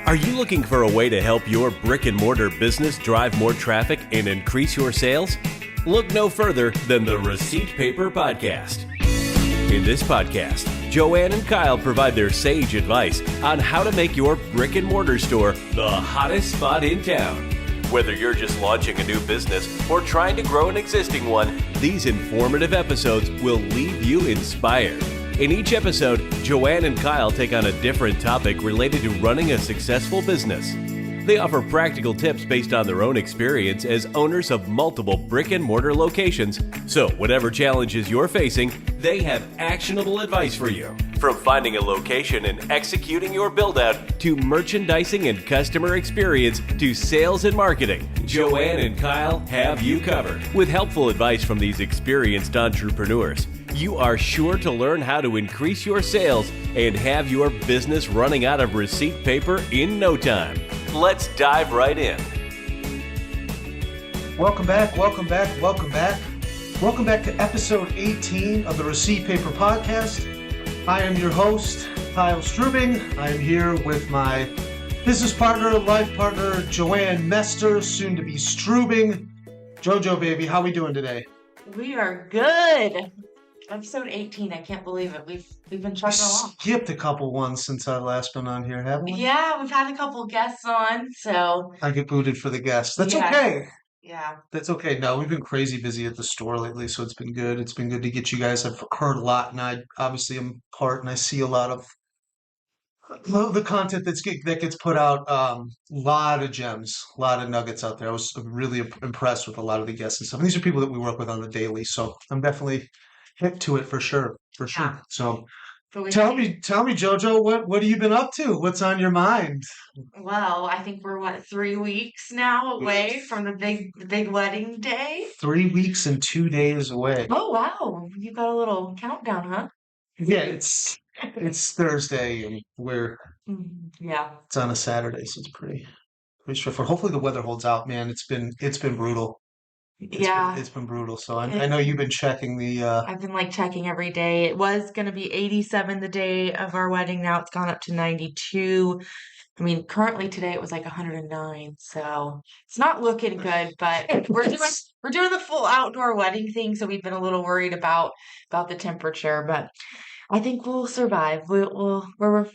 Are you looking for a way to help your brick-and-mortar business drive more traffic and increase your sales? Look no further than the Receipt Paper Podcast. In this podcast, Joanne and Kyle provide their sage advice on how to make your brick-and-mortar store the hottest spot in town. Whether you're just launching a new business or trying to grow an existing one, these informative episodes will leave you inspired. In each episode, Joanne and Kyle take on a different topic related to running a successful business. They offer practical tips based on their own experience as owners of multiple brick-and-mortar locations. So whatever challenges you're facing, they have actionable advice for you. From finding a location and executing your build-out, to merchandising and customer experience, to sales and marketing, Joanne and Kyle have you covered. With helpful advice from these experienced entrepreneurs, you are sure to learn how to increase your sales and have your business running out of receipt paper in no time. Let's dive right in. Welcome back. Welcome back to episode 18 of the Receipt Paper Podcast. I am your host, Kyle Strubing. I am here with my business partner, life partner, Joanne Mester, soon to be Strubing. Jojo, baby, how we doing today? We are good. Episode 18. I can't believe it. We've been chugging along. Skipped a couple ones since I've last been on here, haven't we? Yeah, we've had a couple guests on, so I get booted for the guests. That's yeah. okay. Yeah. That's okay. No, we've been crazy busy at the store lately, so it's been good. It's been good to get you guys. I've heard a lot, and I obviously am part, and I see a lot of the content that gets put out. Lot of gems, a lot of nuggets out there. I was really impressed with a lot of the guests and stuff. And these are people that we work with on the daily, so I'm definitely hip to it for sure. Yeah. So But tell me, Jojo, what have you been up to? What's on your mind? well, I think we're 3 weeks now away from the big wedding day. 3 weeks and 2 days away. Oh wow, you got a little countdown, huh? Yeah, it's Thursday, and Yeah. it's on a Saturday, so it's pretty straightforward. Hopefully the weather holds out, man. It's been brutal. It's been brutal. So I know you've been checking the I've been checking every day. It was going to be 87 the day of our wedding. Now it's gone up to 92. I mean, currently today it was 109. So it's not looking good, but we're doing the full outdoor wedding thing. So we've been a little worried about the temperature, but I think we'll survive. We're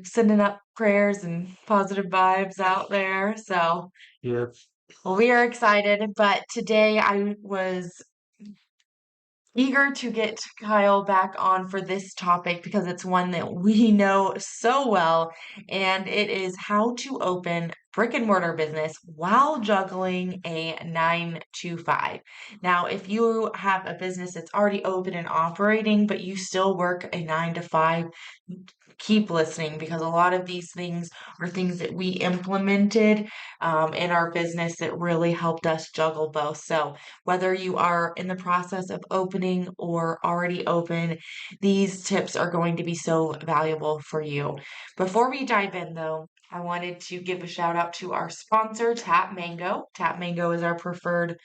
sending up prayers and positive vibes out there. So yeah. well, we are excited, but today I was eager to get Kyle back on for this topic because it's one that we know so well, and it is how to open brick and mortar business while juggling a 9 to 5. Now, if you have a business that's already open and operating, but you still work a 9 to 5, keep listening because a lot of these things are things that we implemented in our business that really helped us juggle both. So whether you are in the process of opening or already open, these tips are going to be so valuable for you. Before we dive in though, I wanted to give a shout out to our sponsor, Tap Mango. Tap Mango is our preferred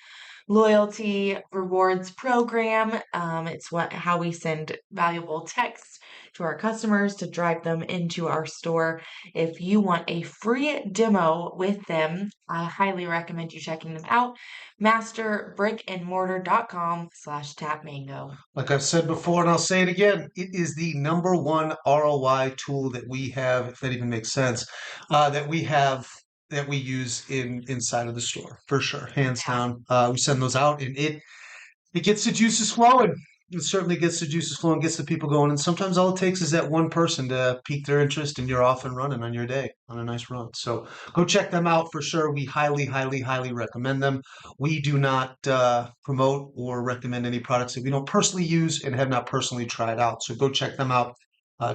loyalty rewards program. It's how we send valuable texts to our customers to drive them into our store. If you want a free demo with them, I highly recommend you checking them out. masterbrickandmortar.com/tapmango. Like I've said before, and I'll say it again, it is the number one ROI tool that we have, if that even makes sense, that we use inside of the store, for sure, hands down. We send those out, and it gets the juices flowing. It certainly gets the juices flowing, gets the people going, and sometimes all it takes is that one person to pique their interest, and you're off and running on your day, on a nice run. So go check them out for sure. We highly, highly, highly recommend them. We do not promote or recommend any products that we don't personally use and have not personally tried out. So go check them out.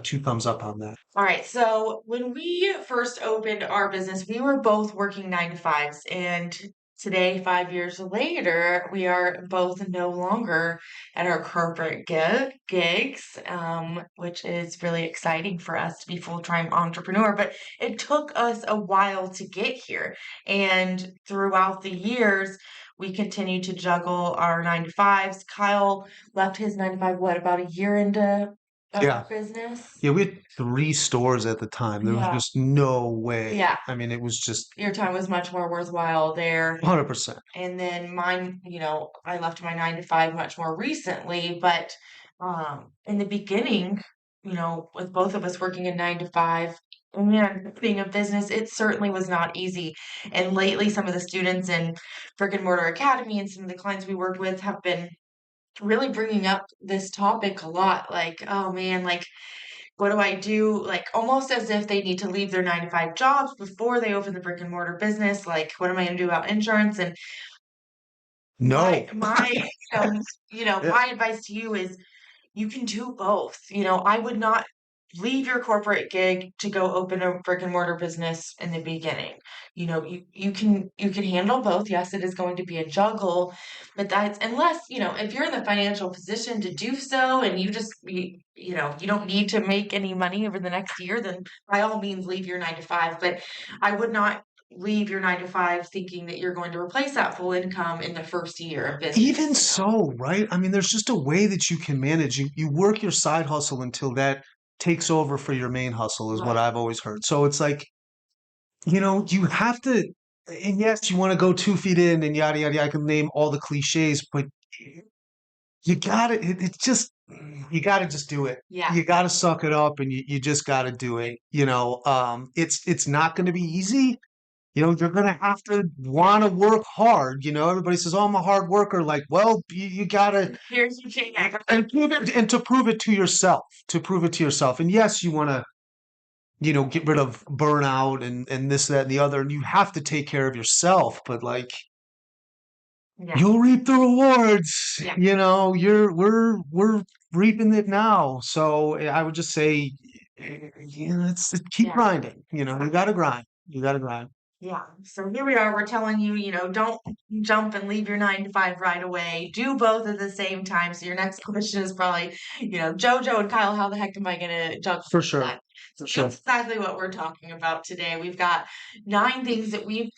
2 thumbs up on that. All right. So when we first opened our business, we were both working 9 to 5s. And today, 5 years later, we are both no longer at our corporate gigs, which is really exciting for us to be full-time entrepreneur. But it took us a while to get here. And throughout the years, we continued to juggle our 9 to 5s. Kyle left his 9 to 5, about a year into of Yeah. business. Yeah, we had 3 stores at the time. There was Yeah. just no way. Yeah. I mean, it was just Your time was much more worthwhile there. 100%. And then mine, I left my 9 to 5 much more recently, but in the beginning, with both of us working a 9 to 5 and being a business, it certainly was not easy. And lately, some of the students in Brick-and-Mortar Academy and some of the clients we worked with have been really bringing up this topic a lot. Like, oh man, like, what do I do? Like, almost as if they need to leave their 9 to 5 jobs before they open the brick-and-mortar business. Like, what am I going to do about insurance? And my No. my Yeah. my advice to you is you can do both. I would not leave your corporate gig to go open a brick and mortar business in the beginning. You can handle both. Yes, it is going to be a juggle, but that's unless, if you're in the financial position to do so and you don't need to make any money over the next year, then by all means leave your 9 to 5. But I would not leave your 9 to 5 thinking that you're going to replace that full income in the first year of business. Even so, right? I mean, there's just a way that you can manage. You work your side hustle until that takes over for your main hustle, is what Right. I've always heard. So it's like, you have to, and yes, you want to go 2 feet in and yada, yada, yada. I can name all the cliches, but you gotta, it's just, you gotta just do it. Yeah. You gotta suck it up and you just gotta do it. It's not going to be easy. You're going to have to want to work hard. Everybody says, oh, I'm a hard worker. Like, well, you got to, Here's your chance. and to prove it to yourself. And yes, you want to, get rid of burnout and this, that, and the other. And you have to take care of yourself. But like, Yeah. you'll reap the rewards. Yeah. We're reaping it now. So I would just say, it's keep Yeah. grinding. You got to grind. You got to grind. Yeah. So here we are. We're telling you, don't jump and leave your 9 to 5 right away. Do both at the same time. So your next question is probably, Jojo and Kyle, how the heck am I going to juggle For sure. that? For So sure. that's exactly what we're talking about today. We've got 9 things that we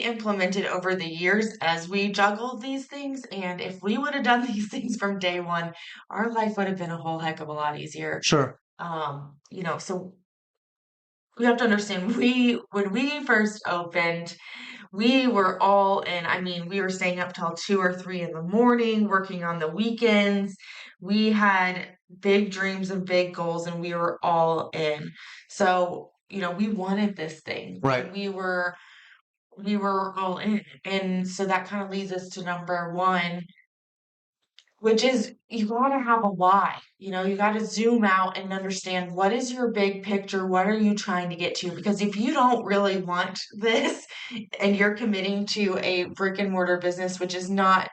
implemented over the years as we juggled these things. And if we would have done these things from day one, our life would have been a whole heck of a lot easier. Sure. So we have to understand when we first opened, we were all in. I mean, we were staying up till 2 or 3 in the morning, working on the weekends. We had big dreams and big goals, and we were all in. So, we wanted this thing. Right. We were all in. And so that kind of leads us to number 1, which is you gotta have a why. You gotta zoom out and understand what is your big picture? What are you trying to get to? Because if you don't really want this and you're committing to a brick and mortar business, which is not,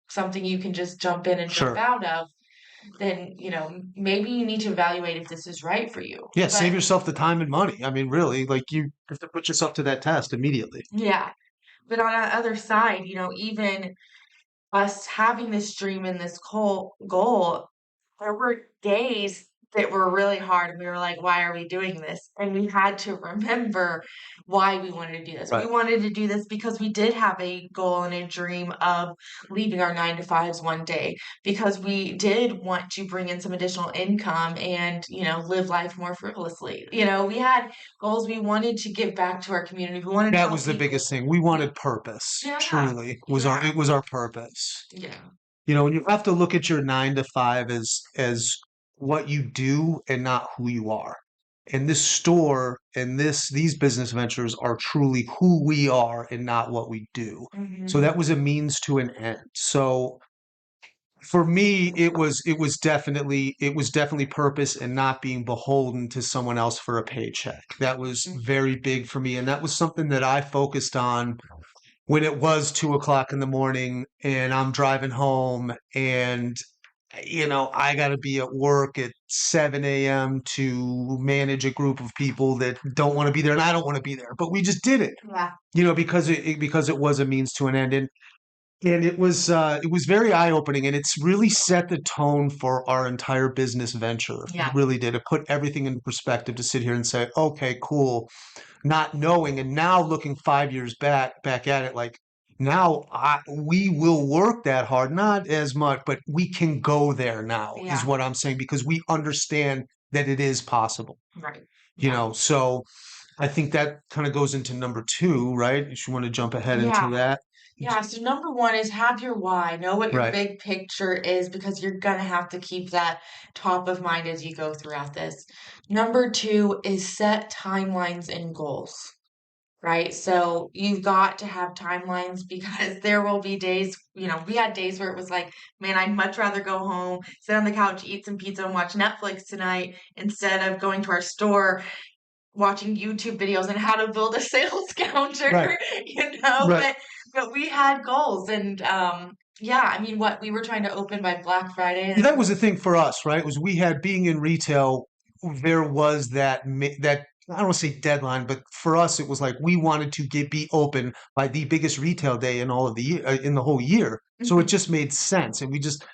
something you can just jump in and jump Sure. out of, then, maybe you need to evaluate if this is right for you. Yeah, But save yourself the time and money. I mean, really, like you have to put yourself to that test immediately. yeah. But on the other side, even us having this dream and this goal, there were days that were really hard. We were like, why are we doing this? And we had to remember why we wanted to do this. We Right. wanted to do this because we did have a goal and a dream of leaving our 9 to 5s one day, because we did want to bring in some additional income and, live life more frivolously. We had goals. We wanted to give back to our community. We wanted to That help was the people. biggest thing. We wanted purpose. Yeah. Truly, Yeah. it was our purpose. Yeah. And you have to look at your 9 to 5 as what you do and not who you are. And this store and these business ventures are truly who we are and not what we do. So that was a means to an end. So for me, it was definitely purpose and not being beholden to someone else for a paycheck. That was very big for me, and that was something that I focused on when it was 2 o'clock in the morning and I'm driving home, and I got to be at work at 7 a.m. to manage a group of people that don't want to be there, and I don't want to be there, but we just did it, Yeah. because it was a means to an end. And it was very eye-opening, and it's really set the tone for our entire business venture. Yeah. It really did. It put everything into perspective to sit here and say, okay, cool, not knowing, and now looking 5 years back at it, like, now we will work that hard, not as much, but we can go there now, is Yeah. what I'm saying, because we understand that it is possible, Right. you Yeah. know. So I think that kind of goes into number two, right? If you want to jump ahead into Yeah. that. Yeah. So number one is have your why. Know what your Right. big picture is because you're gonna have to keep that top of mind as you go throughout this. Number two is set timelines and goals. Right? So you've got to have timelines because there will be days, we had days where it was like, man, I'd much rather go home, sit on the couch, eat some pizza, and watch Netflix tonight instead of going to our store, watching YouTube videos on how to build a sales counter, Right. Right. but we had goals and yeah, I mean what we were trying to open by Black Friday Yeah, and that was the thing for us, right? Was we had being in retail, there was that I don't want to say deadline, but for us it was like we wanted to be open by the biggest retail day in all of the year, in the whole year. So it Mhm. just made sense, and we just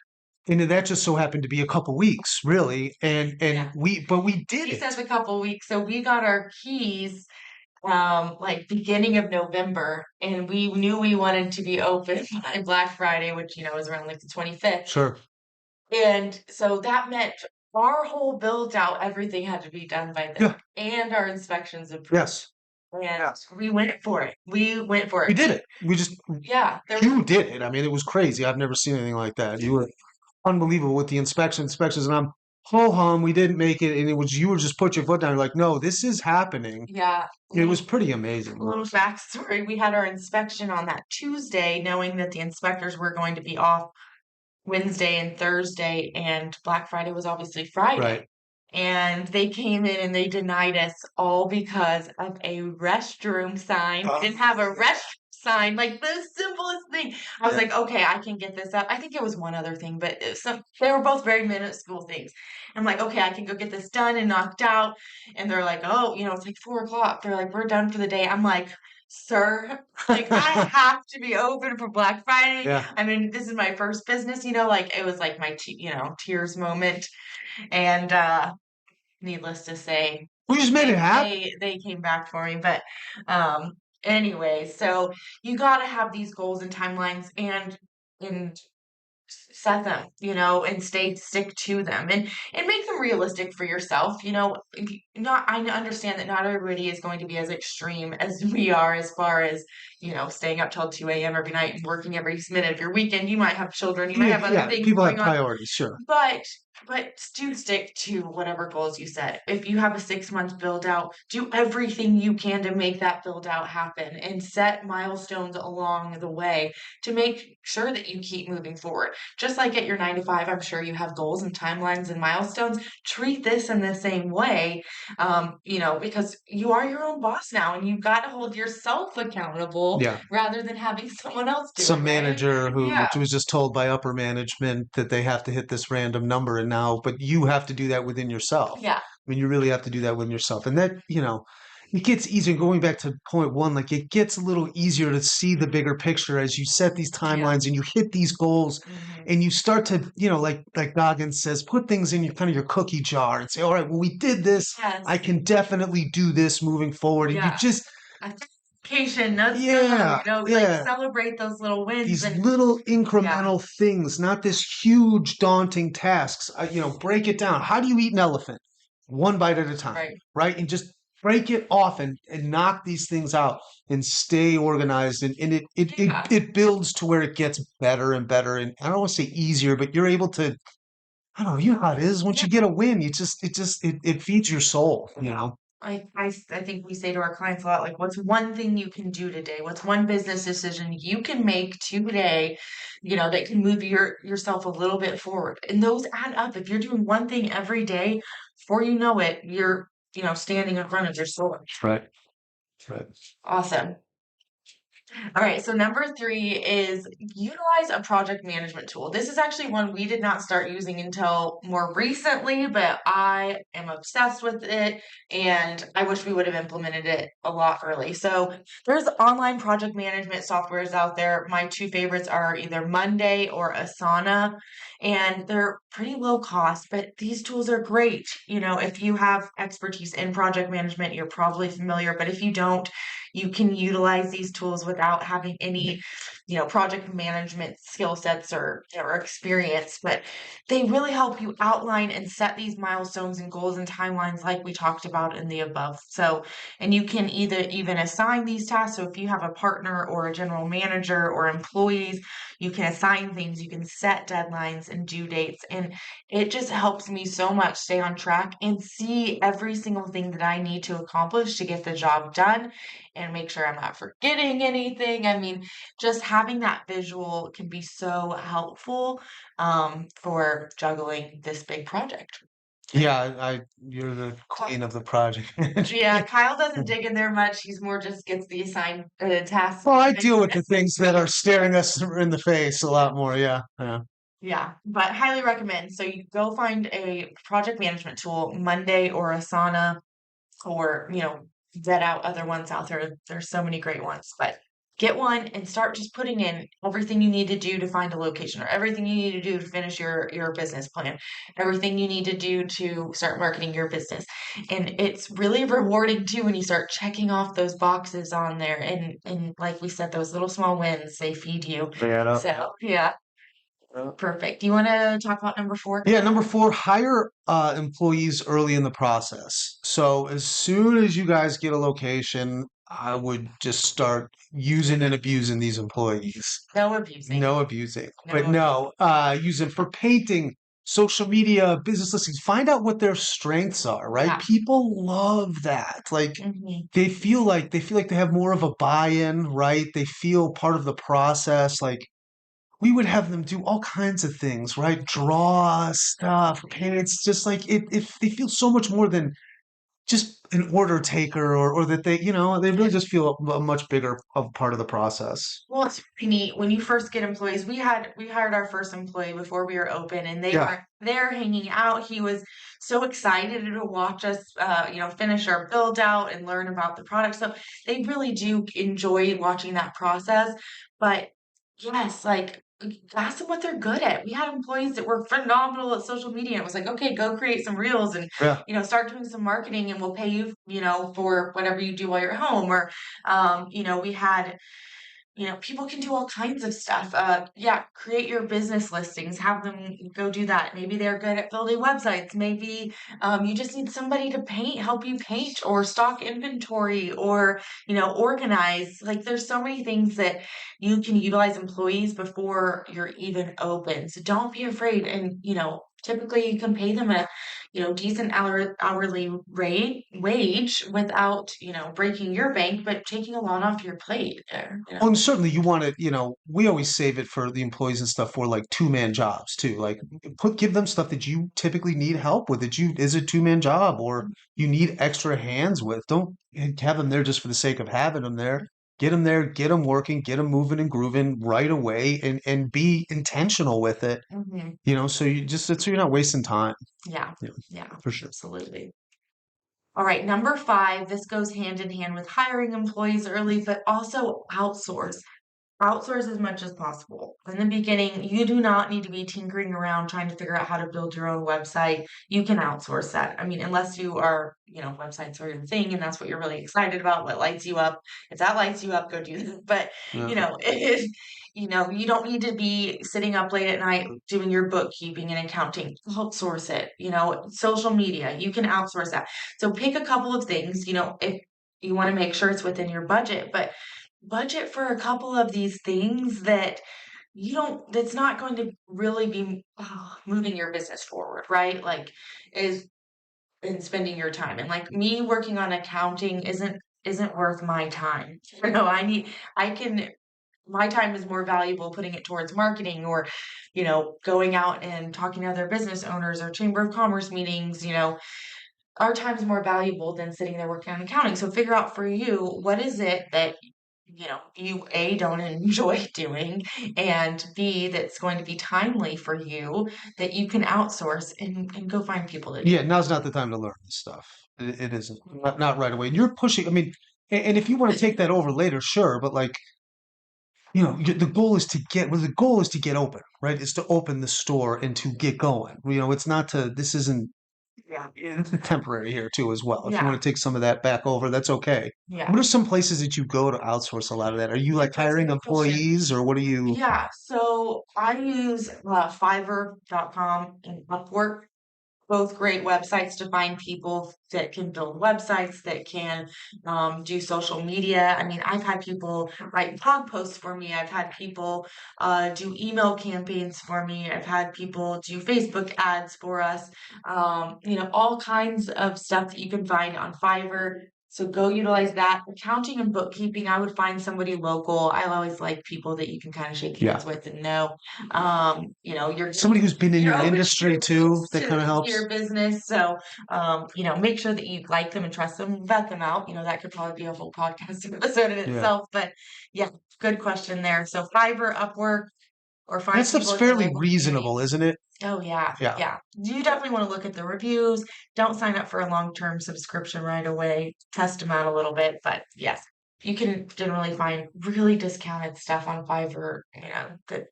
and that just so happened to be a couple weeks, really, and Yeah. we did He it. says a couple weeks. So we got our keys like beginning of November, and we knew we wanted to be open by Black Friday, which was around like the 25th. Sure. And so that meant our whole build out, everything had to be done by then, Yeah. and our inspections approved. Yes. And Yes. we went for it. We went for We it. did it. We just Yeah, You did it. I mean, it was crazy. I've never seen anything like that. You were unbelievable with the inspections, and I'm ho hum. We didn't make it, and it was you were just put your foot down. You're like, no, this is happening. yeah. It was pretty amazing. A little backstory. We had our inspection on that Tuesday, knowing that the inspectors were going to be off Wednesday and Thursday, and Black Friday was obviously Friday. Right. And they came in and they denied us all because of a restroom sign. Oh. Didn't have a restroom sign, like the simplest thing. I was Yeah. like, okay, I can get this up. I think it was one other thing, but they were both very minuscule things. I'm like, okay, I can go get this done and knocked out. And they're like, oh, it's like 4 o'clock. They're like, we're done for the day. I'm like, sir, like I have to be open for Black Friday. Yeah. I mean, this is my first business, like it was like my, tears moment. And needless to say, We just made it happen. they came back for me. But anyway, so you got to have these goals and timelines and set them, and stick to them and make them realistic for yourself. Not I understand that not everybody is going to be as extreme as we are as far as, staying up till 2 a.m. every night and working every minute of your weekend. You might have children, you might have other Yeah. things People have going on. priorities. Sure. But do stick to whatever goals you set. If you have a 6 month build out, do everything you can to make that build out happen and set milestones along the way to make sure that you keep moving forward. Just like at your 9 to 5, I'm sure you have goals and timelines and milestones. Treat this in the same way, because you are your own boss now and you've got to hold yourself accountable Yeah. rather than having someone else do it. Some Right? manager who Yeah. was just told by upper management that they have to hit this random number, and now, but you have to do that within yourself. Yeah. I mean, you really have to do that within yourself, and that it gets easier. Going back to point one, like it gets a little easier to see the bigger picture as you set these timelines and you hit these goals, Mhm. and you start to, like Goggins says, put things in your kind of your cookie jar and say, all right, well, we did this. Yes. I can definitely do this moving forward, and you Yeah. just Vacation, let's Yeah, go, like yeah. celebrate those little wins these and little incremental things, not this huge daunting tasks. Break it down. How do you eat an elephant? One bite at a time, right? And just break it off and knock these things out and stay organized. And it builds to where it gets better and better. And I don't want to say easier, but you're able to, I don't know, you know how it is. Once you get a win, it feeds your soul, I think we say to our clients a lot, like, what's one thing you can do today? What's one business decision you can make today, that can move yourself a little bit forward? And those add up. If you're doing one thing every day, before you know it, you're, standing in front of your store. Right. Right. Awesome. All right, so number 3 is utilize a project management tool. This is actually one we did not start using until more recently, but I am obsessed with it and I wish we would have implemented it a lot early. So there's online project management softwares out there. My 2 favorites are either Monday or Asana, and they're pretty low cost, but these tools are great. If you have expertise in project management, you're probably familiar, but if you don't, you can utilize these tools without having any project management skill sets or experience, but they really help you outline and set these milestones and goals and timelines like we talked about in the above. So, and you can either even assign these tasks. So if you have a partner or a general manager or employees, you can assign things, you can set deadlines and due dates. And it just helps me so much stay on track and see every single thing that I need to accomplish to get the job done and make sure I'm not forgetting anything. I mean, just having that visual can be so helpful for juggling this big project. Yeah, you're the queen of the project. Yeah, Kyle doesn't dig in there much. He's more just gets the assigned tasks. Well, I deal with the things that are staring us in the face a lot more. Yeah, yeah. Yeah, but highly recommend. So you go find a project management tool, Monday or Asana, or vet out other ones out there. There's so many great ones, but get one and start just putting in everything you need to do to find a location, or everything you need to do to finish your business plan, everything you need to do to start marketing your business. And it's really rewarding too when you start checking off those boxes on there, and like we said, those little small wins, they feed you. Yeah. So yeah. Perfect. Do you want to talk about number 4? Yeah, number 4, hire employees early in the process. So as soon as you guys get a location, I would just start using and abusing these employees. No abusing. No abusing. No But no, use them for painting, social media, business listings. Find out what their strengths are, right? Yeah. People love that. Like Mhm. they feel like they have more of a buy-in, right? They feel part of the process. Like we would have them do all kinds of things, right? Draw stuff, and it's just like if they feel so much more than just an order taker, or that they really just feel a much bigger of part of the process. Well, it's pretty neat. When you first get employees, we hired our first employee before we were open, and they Yeah. were there hanging out. He was so excited to watch us, finish our build out and learn about the product. So they really do enjoy watching that process. But yes, like ask them what they're good at. We had employees that were phenomenal at social media. It was like, okay, go create some reels and Yeah. start doing some marketing, and we'll pay you, for whatever you do while you're home. Or, we had people can do all kinds of stuff. Yeah, create your business listings, have them go do that. Maybe they're good at building websites. Maybe you just need somebody to help you paint or stock inventory or, organize. Like there's so many things that you can utilize employees before you're even open. So don't be afraid. And, typically you can pay them a, decent hourly wage without, breaking your bank, but taking a lot off your plate there. Oh, and certainly you want to, we always save it for the employees and stuff for like two-man jobs too. Like give them stuff that you typically need help with, that is a two-man job, or you need extra hands with. Don't have them there just for the sake of having them there. Get them there, get them working, get them moving and grooving right away, and be intentional with it. Mhm. So you're not wasting time. Yeah, Yeah, yeah, for sure. absolutely. All right, number 5, this goes hand in hand with hiring employees early, but also outsource. Outsource as much as possible. In the beginning, you do not need to be tinkering around trying to figure out how to build your own website. You can outsource that. I mean, unless you are, websites are your thing and that's what you're really excited about, what lights you up. If that lights you up, go do that. But, Yeah. if, you don't need to be sitting up late at night doing your bookkeeping and accounting. Outsource it. Social media, you can outsource that. So pick a couple of things, if you want to make sure it's within your budget, but budget for a couple of these things that that's not going to really be moving your business forward, right? Like is in spending your time. And like me working on accounting isn't worth my time. I can my time is more valuable putting it towards marketing or, going out and talking to other business owners or chamber of commerce meetings. Our time is more valuable than sitting there working on accounting. So figure out for you, what is it that you A, don't enjoy doing, and B, that's going to be timely for you that you can outsource and go find people to do. Yeah, now's not the time to learn this stuff. It isn't. Not right away. And you're pushing. I mean, and if you want to take that over later, sure. But like, the goal is to get open, right? It's to open the store and to get going. It's not to. This isn't Yeah. it's temporary here too as well. If you Yeah. want to take some of that back over, that's okay. Yeah. What are some places that you go to outsource a lot of that? Are you like That's a hiring good question. employees or what are you? Yeah, so I use Fiverr.com and Upwork, both great websites to find people that can build websites, that can do social media. I mean, I've had people write blog posts for me. I've had people do email campaigns for me. I've had people do Facebook ads for us. All kinds of stuff that you can find on Fiverr. So go utilize that. Accounting and bookkeeping, I would find somebody local. I always like people that you can kind of shake Yeah. hands with and know. You're Somebody who's been in you're your open industry too, that kind of to helps. your business. So, make sure that you like them and trust them, vet them out. That could probably be a whole podcast episode in Yeah. itself. But yeah, good question there. So Fiverr, Upwork, or find That stuff's people in your fairly local reasonable, community. isn't it? Oh yeah, Yeah. yeah. You definitely want to look at the reviews. Don't sign up for a long-term subscription right away. Test them out a little bit. But yes, you can generally find really discounted stuff on Fiverr, that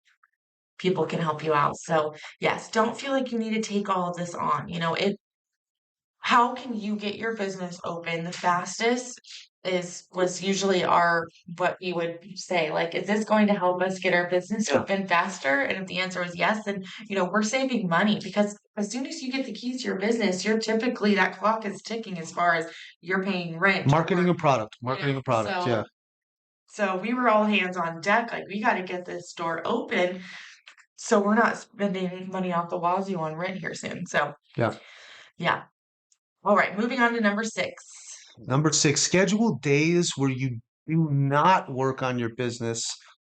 people can help you out. So yes, don't feel like you need to take all of this on. How can you get your business open the fastest was usually our what we would say, like, is this going to help us get our business Yeah. open faster? And if the answer is yes, then we're saving money because as soon as you get the keys to your business, you're typically that clock is ticking as far as you're paying rent Marketing or a product. Marketing a product. so Yeah. so we were all hands on deck, like we got to get this store open so we're not spending money off the wazoo on rent here soon. So Yeah. yeah. All right, moving on to number 6. Number 6, schedule days where you do not work on your business.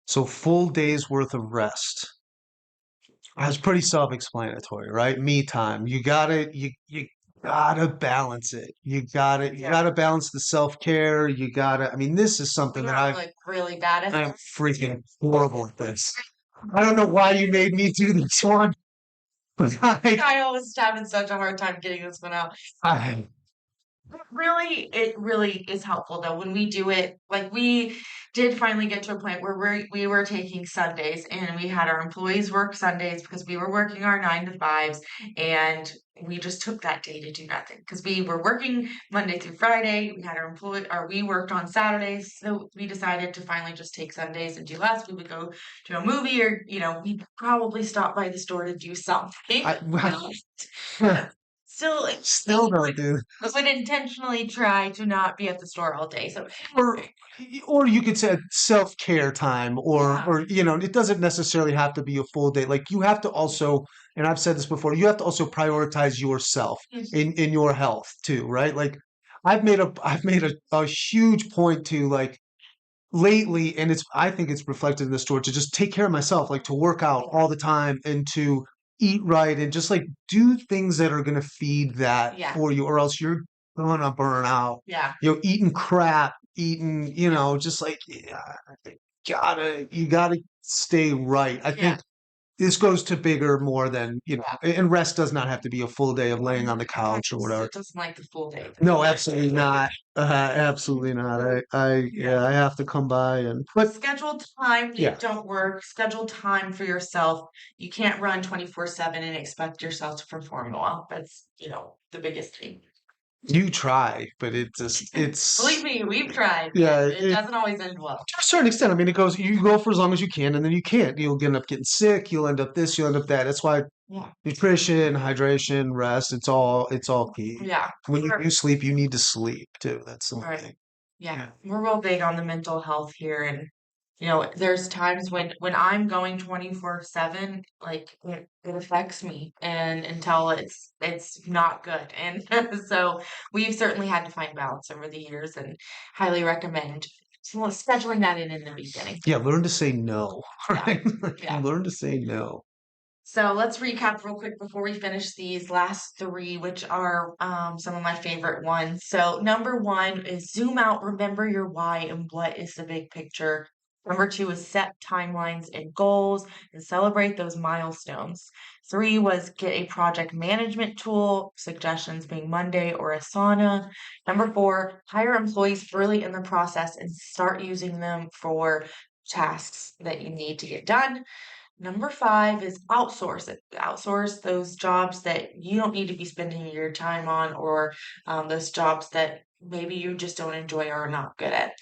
So full days worth of rest. That's pretty self-explanatory, right? Me time. You gotta balance it. You Yeah. gotta balance the self-care. I mean, this is something We that are like really bad at I'm this. freaking horrible at this. I don't know why you made me do this one, but Kyle was having such a hard time getting this one out. I It really is helpful though when we do it. Like we did finally get to a point where we were taking Sundays and we had our employees work Sundays because we were working our 9 to 5s and we just took that day to do nothing because we were working Monday through Friday. We had we worked on Saturdays, so we decided to finally just take Sundays and do less. We would go to a movie or we'd probably stop by the store to do something. Still, still don't do. would intentionally try to not be at the store all day. So, Or you could say self-care time Yeah. or it doesn't necessarily have to be a full day. Like you have to also, and I've said this before, you have to also prioritize yourself in your health too, right? Like I've made a huge point to like lately, and I think it's reflected in the store to just take care of myself, like to work out all the time and to eat right and just like do things that are gonna feed that Yeah. for you, or else you're gonna burn out. yeah, Eating crap, just like you gotta stay right. I Yeah. think this goes to bigger more than, and rest does not have to be a full day of laying on the couch or whatever. It doesn't like the full day. No, absolutely not. Absolutely not. I have to come by but Schedule time that Yeah. don't work. Schedule time for yourself. You can't run 24/7 and expect yourself to perform well. That's, the biggest thing. you try, but Believe me, we've tried. Yeah, It doesn't always end well. to a certain extent. I mean, you go for as long as you can, and then you can't. You'll end up getting sick. You'll end up this. You'll end up that. That's why Yeah. nutrition, hydration, rest. It's all key. Yeah. When you Sure. do sleep, you need to sleep too. That's the Right. thing. Yeah. We're real big on the mental health here and there's times when I'm going 24/7, like it affects me and until it's not good. And so we've certainly had to find balance over the years and highly recommend scheduling that in the beginning. Yeah, learn to say no. Yeah. Right? Like, Yeah. learn to say no. So let's recap real quick before we finish these last 3, which are some of my favorite ones. So number 1 is zoom out, remember your why and what is the big picture. Number 2 is set timelines and goals and celebrate those milestones. 3 was get a project management tool, suggestions being Monday or Asana. Number 4, hire employees early in the process and start using them for tasks that you need to get done. Number 5 is outsource it. Outsource those jobs that you don't need to be spending your time on, or those jobs that maybe you just don't enjoy or are not good at.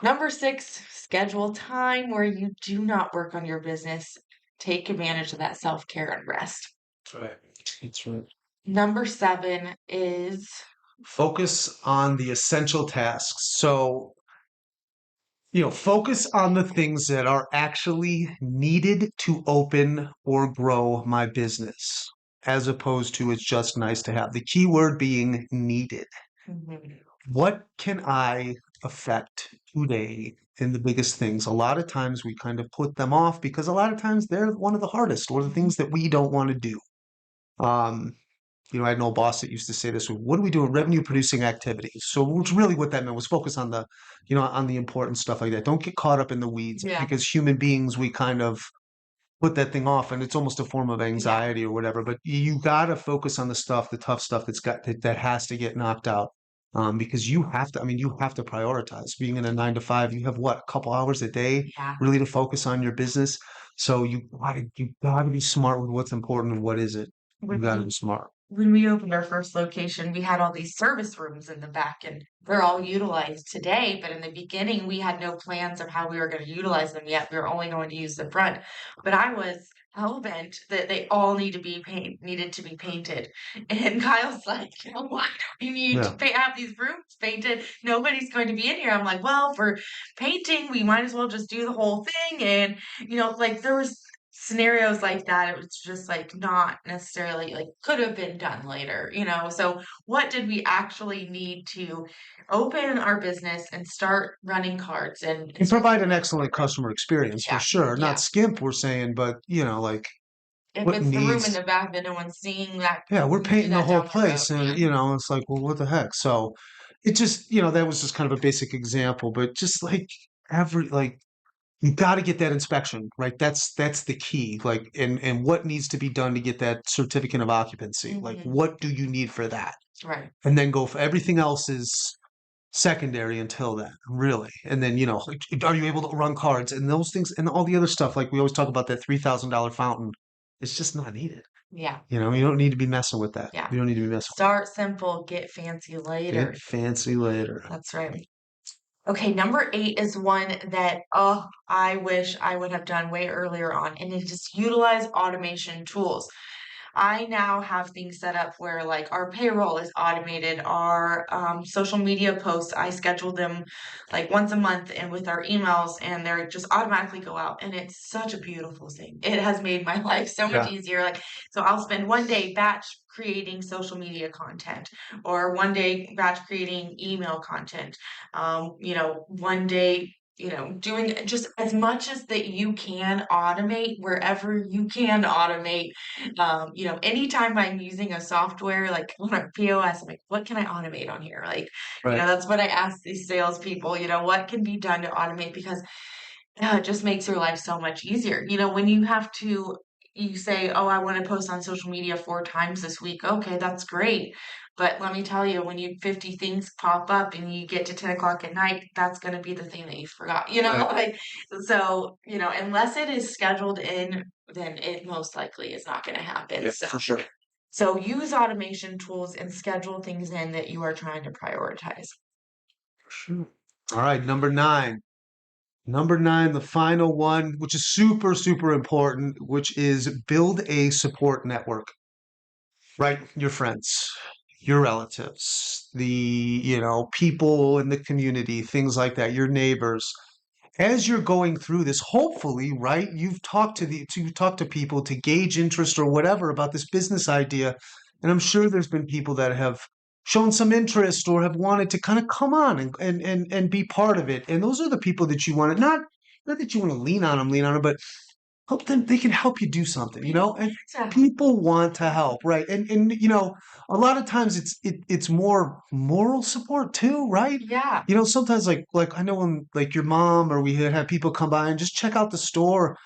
Number 6, schedule time where you do not work on your business. Take advantage of that self-care and rest. That's right. That's right. Number 7 is Focus on the essential tasks. So, focus on the things that are actually needed to open or grow my business, as opposed to it's just nice to have. The key word being needed. Mhm. What can I affect today in the biggest things? A lot of times we kind of put them off because a lot of times they're one of the hardest or the things that we don't want to do. Um, I had an old boss that used to say this, what do we do in revenue producing activities? So which really what that meant was focus on on the important stuff like that. Don't get caught up in the weeds Yeah. because human beings, we kind of put that thing off and it's almost a form of Yeah. anxiety or whatever. But you got to focus on the tough stuff that has to get knocked out. Because you have to, you have to prioritize being in a 9 to 5. You have what, a couple hours a day Yeah. really to focus on your business. So you gotta be smart with what's important and what isn't. You When gotta we be smart. when we opened our first location, we had all these service rooms in the back, and they're all utilized today. But in the beginning, we had no plans of how we were going to utilize them yet. We were only going to use the front. But I was hell bent that they all needed to be painted. And Kyle's like, why do we need to Yeah. have these rooms painted? Nobody's going to be in here. I'm like, well, for painting, we might as well just do the whole thing. And like there was scenarios like that, it was just like not necessarily like could have been done later. So what did we actually need to open our business and start running cards and Provide an excellent customer experience for yeah, sure. yeah. Not skimp, we're saying, but like If what it's the room in needs. the back that no one's seeing, that Yeah, we're we can do painting the that whole down the road. place, and it's like, well, what the heck? So it just, that was just kind of a basic example, but just like you got to get that inspection, right? That's the key. Like, and what needs to be done to get that certificate of occupancy? Like, Mhm. what do you need for that? Right. And then go for everything else is secondary until then, really. And then, like, are you able to run cards and those things and all the other stuff? Like we always talk about that $3,000 fountain. It's just not needed. Yeah. You don't need to be messing with that. Yeah. You don't need to be messing Start simple, get fancy with later. it. Get fancy later. That's right. Okay, number 8 is one that, I wish I would have done way earlier on, and it is utilize automation tools. I now have things set up where like our payroll is automated, our social media posts, I schedule them like once a month and with our emails, and they're just automatically go out. And it's such a beautiful thing. It has made my life so much Yeah. easier. Like, so I'll spend one day batch creating social media content, or one day batch creating email content, one day doing just as much as that you can automate wherever you can automate. Anytime I'm using a software like on our POS, I'm like, what can I automate on here? Like, Right. that's what I ask these salespeople, what can be done to automate, because it just makes your life so much easier. When you say, oh, I want to post on social media 4 times this week. Okay, that's great. But let me tell you, when 50 things pop up and you get to 10 o'clock at night, that's going to be the thing that you forgot, Right. like, so, unless it is scheduled in, then it most likely is not going to happen. Yeah, So, for sure. so use automation tools and schedule things in that you are trying to prioritize. For sure. All right, number 9. Number 9, the final one, which is super, super important, which is build a support network. Right? Your friends, your relatives, people in the community, things like that, your neighbors. As you're going through this, hopefully, right, you've talked to people to gauge interest or whatever about this business idea. And I'm sure there's been people that have shown some interest or have wanted to kind of come on and be part of it. And those are the people that you want to not that you want to lean on them, but help them. They can help you do something, and Exactly. people want to help, right? And a lot of times it's more moral support too, right? Yeah. Sometimes like I know when like your mom or we had people come by and just check out the store,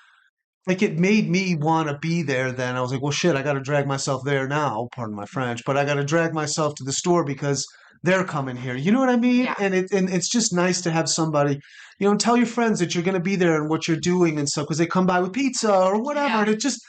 like it made me want to be there. Then I was like, well, shit, I got to drag myself there now. Pardon my French, but I got to drag myself to the store because they're coming here. You know what I mean? Yeah. And it's just nice to have somebody, tell your friends that you're going to be there and what you're doing and stuff because they come by with pizza or whatever, Yeah. and it just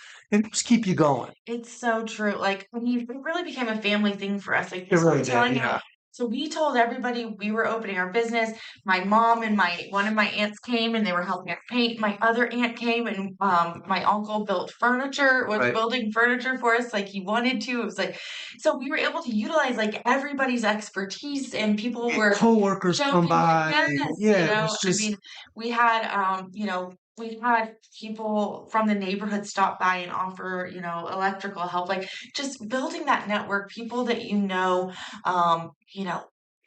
keep you going. It's so true. Like, it really became a family thing for us. Like, It really telling did, yeah. so we told everybody we were opening our business. My mom and one of my aunts came and they were helping us paint. My other aunt came and my uncle was Right. building furniture for us like he wanted to. It was like, so we were able to utilize like everybody's expertise and people were Co-workers come joking. by. Yes, Yeah, it was I just mean, we had we had people from the neighborhood stop by and offer, electrical help, like just building that network, people that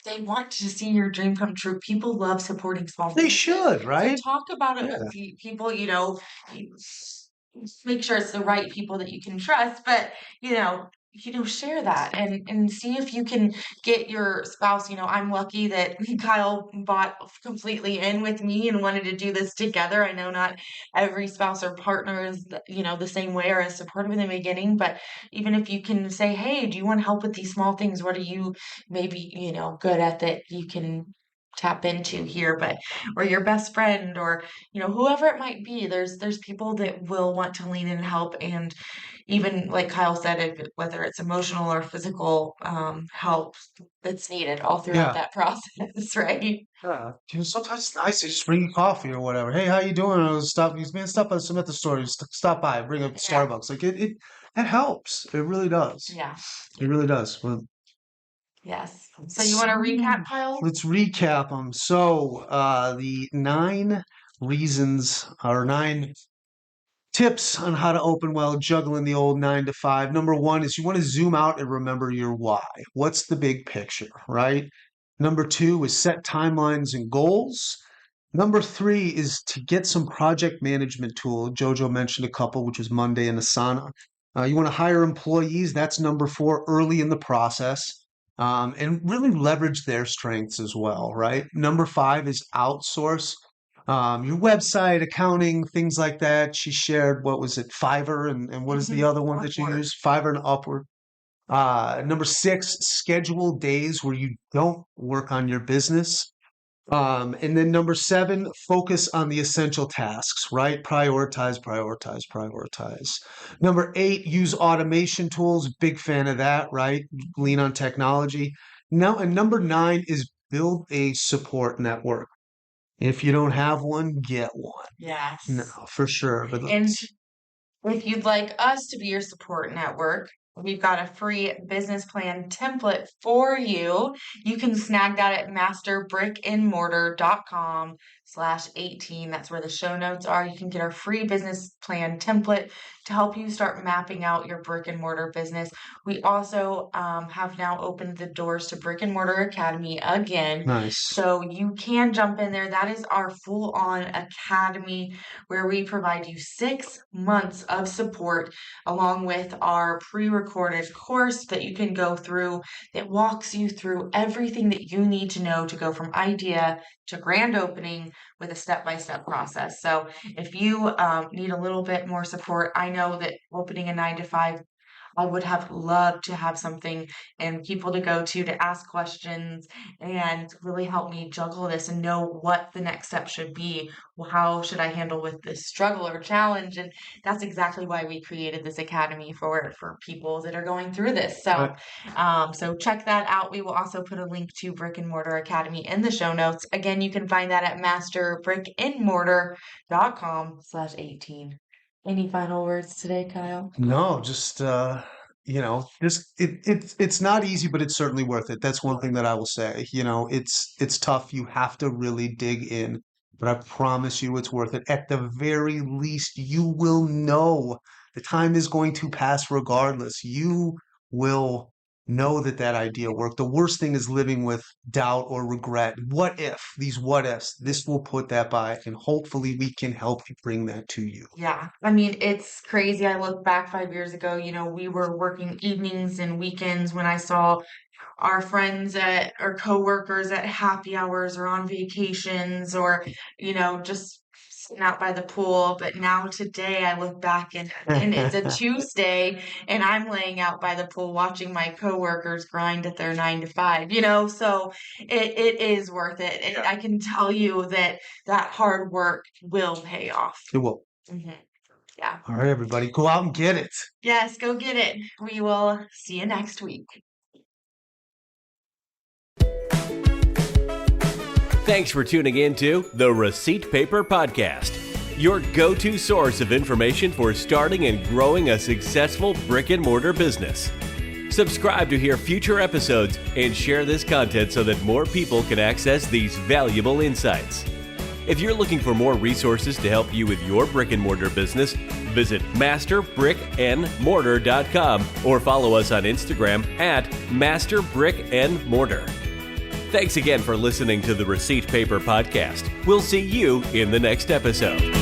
they want to see your dream come true. People love supporting small they businesses. should, So right? talk about it Yeah. with people, you- make sure it's the right people that you can trust, but share that and see if you can get your spouse. I'm lucky that Kyle bought completely in with me and wanted to do this together. I know not every spouse or partner is the same way or as supportive in the beginning, but even if you can say, hey, do you want help with these small things? What are you maybe good at that you can tap into here? But or your best friend or whoever it might be, there's people that will want to lean in and help. And even like Kyle said, whether it's emotional or physical help that's needed all throughout Yeah. that process, right? Yeah. Sometimes it's nice to just bring you coffee or whatever. Hey, how you doing? I'll stop. Man, stop at the store. Just stop by. Bring up Yeah. Starbucks. Like it that helps. It really does. Yeah. It really does. Well, Yes. So you want to recap, Kyle? let's recap them. So, the 9 tips on how to open well, juggling the old 9 to 5. Number one is you want to zoom out and remember your why. What's the big picture, right? Number two is set timelines and goals. Number three is to get some project management tool. Jojo mentioned a couple, which was Monday and Asana. You want to hire employees. That's number four, early in the process. And really leverage their strengths as well, right? Number five is outsource your website, accounting, things like that. She shared, what was it, Fiverr, and what is the other one that you Upwork. use? Fiverr and Upwork. Number six, schedule days where you don't work on your business. And then number seven, focus on the essential tasks, right? Prioritize, prioritize, prioritize. Number eight, use automation tools. Big fan of that, right? Lean on technology. Now, and number nine is build a support network. If you don't have one, get one. Yes. No, for sure. But And if you'd like us to be your support network, we've got a free business plan template for you. You can snag that at masterbrickandmortar.com/18. That's where the show notes are. You can get our free business plan template to help you start mapping out your brick and mortar business. We also have now opened the doors to Brick and Mortar Academy again. nice. So you can jump in there. That is our full-on academy where we provide you 6 months of support along with our pre-recorded course that you can go through that walks you through everything that you need to know to go from idea to grand opening with a step-by-step process. So if you need a little bit more support, I know that opening a 9 to 5, I would have loved to have something and people to go to ask questions and really help me juggle this and know what the next step should be. How should I handle with this struggle or challenge? And that's exactly why we created this academy for people that are going through this. So, so check that out. We will also put a link to Brick and Mortar Academy in the show notes. Again, you can find that at masterbrickandmortar.com/18. Any final words today, Kyle? No, just it's not easy, but it's certainly worth it. That's one thing that I will say. It's tough. You have to really dig in, but I promise you it's worth it. At the very least, you will know the time is going to pass regardless. You will know that idea worked. The worst thing is living with doubt or regret. What if, these what ifs, this will put that by, and hopefully we can help you bring that to you. Yeah, I mean, it's crazy. I look back 5 years ago, we were working evenings and weekends when I saw our friends or coworkers at happy hours or on vacations or, just sitting out by the pool, but now today I look back and it's a Tuesday and I'm laying out by the pool watching my coworkers grind at their 9 to 5, so it is worth it. I can tell you that hard work will pay off. It will. Mhm. Yeah. All right, everybody, go out and get it. Yes, go get it. We will see you next week. Thanks for tuning in to the Receipt Paper Podcast, your go-to source of information for starting and growing a successful brick-and-mortar business. Subscribe to hear future episodes and share this content so that more people can access these valuable insights. If you're looking for more resources to help you with your brick-and-mortar business, visit masterbrickandmortar.com or follow us on Instagram at masterbrickandmortar. Thanks again for listening to the Receipt Paper Podcast. We'll see you in the next episode.